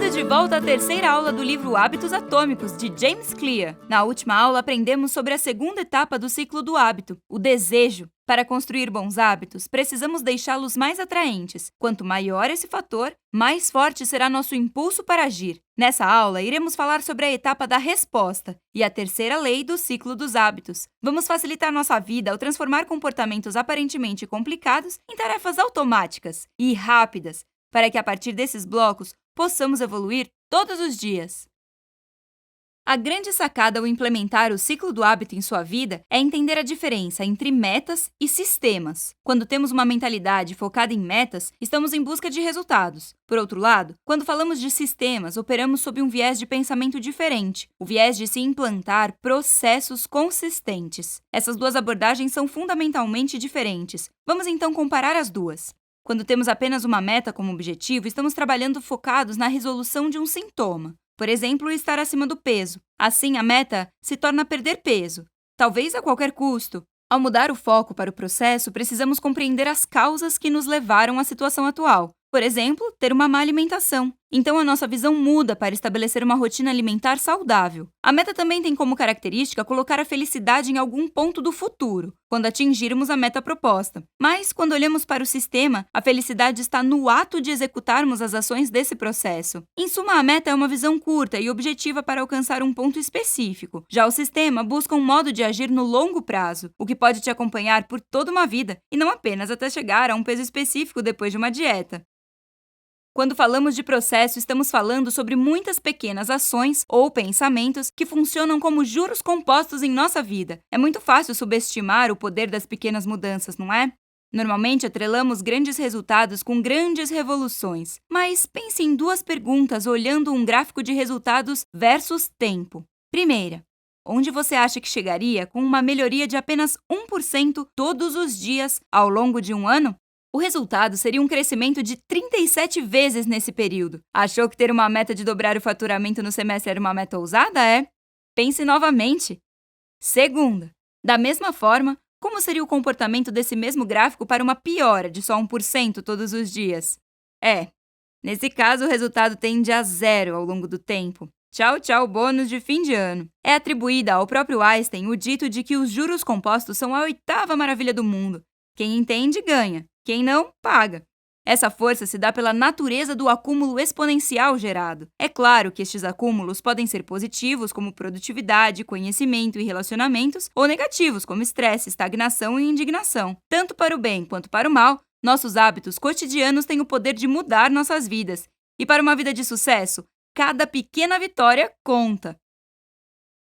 Bem-vindos de volta à terceira aula do livro Hábitos Atômicos, de James Clear. Na última aula, aprendemos sobre a segunda etapa do ciclo do hábito, o desejo. Para construir bons hábitos, precisamos deixá-los mais atraentes. Quanto maior esse fator, mais forte será nosso impulso para agir. Nessa aula, iremos falar sobre a etapa da resposta e a terceira lei do ciclo dos hábitos. Vamos facilitar nossa vida ao transformar comportamentos aparentemente complicados em tarefas automáticas e rápidas, para que a partir desses blocos possamos evoluir todos os dias. A grande sacada ao implementar o ciclo do hábito em sua vida é entender a diferença entre metas e sistemas. Quando temos uma mentalidade focada em metas, estamos em busca de resultados. Por outro lado, quando falamos de sistemas, operamos sob um viés de pensamento diferente, o viés de se implantar processos consistentes. Essas duas abordagens são fundamentalmente diferentes. Vamos então comparar as duas. Quando temos apenas uma meta como objetivo, estamos trabalhando focados na resolução de um sintoma. Por exemplo, estar acima do peso. Assim, a meta se torna perder peso, talvez a qualquer custo. Ao mudar o foco para o processo, precisamos compreender as causas que nos levaram à situação atual. Por exemplo, ter uma má alimentação. Então, a nossa visão muda para estabelecer uma rotina alimentar saudável. A meta também tem como característica colocar a felicidade em algum ponto do futuro, quando atingirmos a meta proposta. Mas, quando olhamos para o sistema, a felicidade está no ato de executarmos as ações desse processo. Em suma, a meta é uma visão curta e objetiva para alcançar um ponto específico. Já o sistema busca um modo de agir no longo prazo, o que pode te acompanhar por toda uma vida, e não apenas até chegar a um peso específico depois de uma dieta. Quando falamos de processo, estamos falando sobre muitas pequenas ações ou pensamentos que funcionam como juros compostos em nossa vida. É muito fácil subestimar o poder das pequenas mudanças, não é? Normalmente, atrelamos grandes resultados com grandes revoluções. Mas pense em duas perguntas olhando um gráfico de resultados versus tempo. Primeira, onde você acha que chegaria com uma melhoria de apenas 1% todos os dias ao longo de um ano? O resultado seria um crescimento de 37 vezes nesse período. Achou que ter uma meta de dobrar o faturamento no semestre era uma meta ousada, é? Pense novamente. Segunda, da mesma forma, como seria o comportamento desse mesmo gráfico para uma piora de só 1% todos os dias? Nesse caso, o resultado tende a zero ao longo do tempo. Tchau, tchau, bônus de fim de ano. É atribuída ao próprio Einstein o dito de que os juros compostos são a oitava maravilha do mundo. Quem entende, ganha. Quem não, paga. Essa força se dá pela natureza do acúmulo exponencial gerado. É claro que estes acúmulos podem ser positivos, como produtividade, conhecimento e relacionamentos, ou negativos, como estresse, estagnação e indignação. Tanto para o bem quanto para o mal, nossos hábitos cotidianos têm o poder de mudar nossas vidas. E para uma vida de sucesso, cada pequena vitória conta.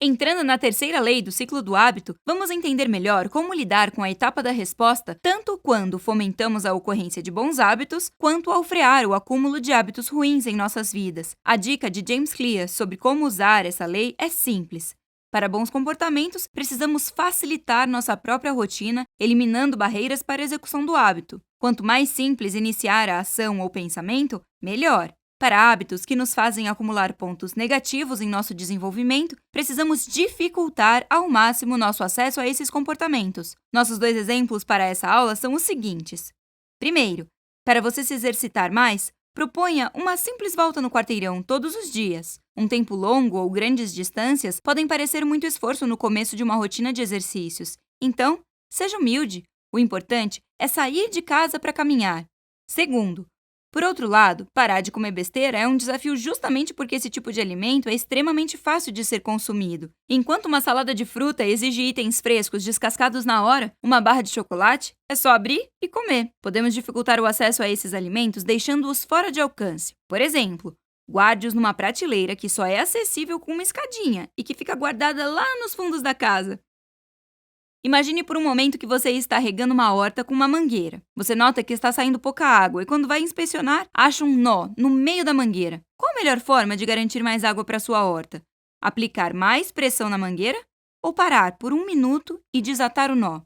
Entrando na terceira lei do ciclo do hábito, vamos entender melhor como lidar com a etapa da resposta, tanto quando fomentamos a ocorrência de bons hábitos, quanto ao frear o acúmulo de hábitos ruins em nossas vidas. A dica de James Clear sobre como usar essa lei é simples. Para bons comportamentos, precisamos facilitar nossa própria rotina, eliminando barreiras para a execução do hábito. Quanto mais simples iniciar a ação ou pensamento, melhor. Para hábitos que nos fazem acumular pontos negativos em nosso desenvolvimento, precisamos dificultar ao máximo nosso acesso a esses comportamentos. Nossos dois exemplos para essa aula são os seguintes. Primeiro, para você se exercitar mais, proponha uma simples volta no quarteirão todos os dias. Um tempo longo ou grandes distâncias podem parecer muito esforço no começo de uma rotina de exercícios. Então, seja humilde. O importante é sair de casa para caminhar. Segundo, por outro lado, parar de comer besteira é um desafio justamente porque esse tipo de alimento é extremamente fácil de ser consumido. Enquanto uma salada de fruta exige itens frescos descascados na hora, uma barra de chocolate é só abrir e comer. Podemos dificultar o acesso a esses alimentos deixando-os fora de alcance. Por exemplo, guarde-os numa prateleira que só é acessível com uma escadinha e que fica guardada lá nos fundos da casa. Imagine por um momento que você está regando uma horta com uma mangueira. Você nota que está saindo pouca água e quando vai inspecionar, acha um nó no meio da mangueira. Qual a melhor forma de garantir mais água para sua horta? Aplicar mais pressão na mangueira ou parar por 1 minuto e desatar o nó?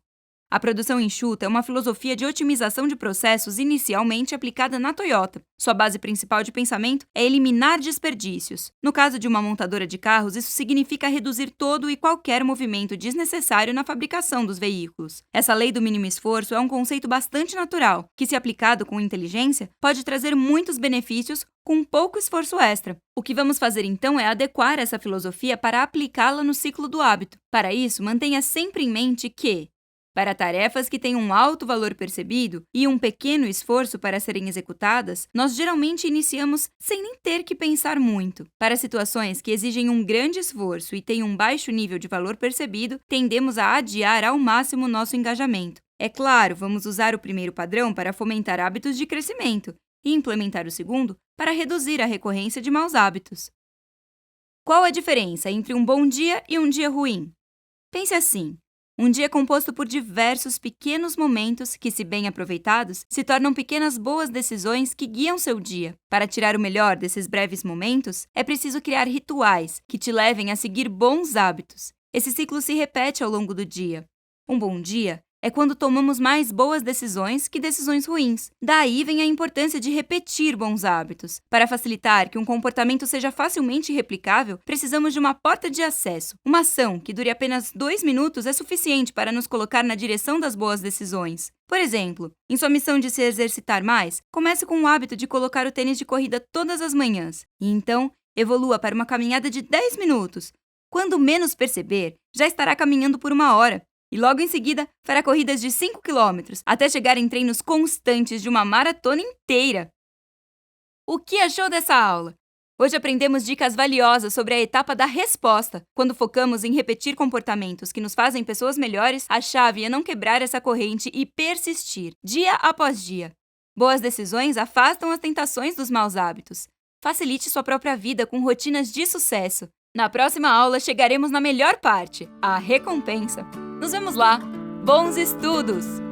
A produção enxuta é uma filosofia de otimização de processos inicialmente aplicada na Toyota. Sua base principal de pensamento é eliminar desperdícios. No caso de uma montadora de carros, isso significa reduzir todo e qualquer movimento desnecessário na fabricação dos veículos. Essa lei do mínimo esforço é um conceito bastante natural, que, se aplicado com inteligência, pode trazer muitos benefícios com pouco esforço extra. O que vamos fazer então é adequar essa filosofia para aplicá-la no ciclo do hábito. Para isso, mantenha sempre em mente que, para tarefas que têm um alto valor percebido e um pequeno esforço para serem executadas, nós geralmente iniciamos sem nem ter que pensar muito. Para situações que exigem um grande esforço e têm um baixo nível de valor percebido, tendemos a adiar ao máximo nosso engajamento. É claro, vamos usar o primeiro padrão para fomentar hábitos de crescimento e implementar o segundo para reduzir a recorrência de maus hábitos. Qual a diferença entre um bom dia e um dia ruim? Pense assim. Um dia é composto por diversos pequenos momentos que, se bem aproveitados, se tornam pequenas boas decisões que guiam seu dia. Para tirar o melhor desses breves momentos, é preciso criar rituais que te levem a seguir bons hábitos. Esse ciclo se repete ao longo do dia. Um bom dia é quando tomamos mais boas decisões que decisões ruins. Daí vem a importância de repetir bons hábitos. Para facilitar que um comportamento seja facilmente replicável, precisamos de uma porta de acesso. Uma ação que dure apenas 2 minutos é suficiente para nos colocar na direção das boas decisões. Por exemplo, em sua missão de se exercitar mais, comece com o hábito de colocar o tênis de corrida todas as manhãs. E então, evolua para uma caminhada de 10 minutos. Quando menos perceber, já estará caminhando por 1 hora. E logo em seguida, fará corridas de 5 km, até chegar em treinos constantes de uma maratona inteira. O que achou dessa aula? Hoje aprendemos dicas valiosas sobre a etapa da resposta. Quando focamos em repetir comportamentos que nos fazem pessoas melhores, a chave é não quebrar essa corrente e persistir, dia após dia. Boas decisões afastam as tentações dos maus hábitos. Facilite sua própria vida com rotinas de sucesso. Na próxima aula, chegaremos na melhor parte, a recompensa. Nos vemos lá! Bons estudos!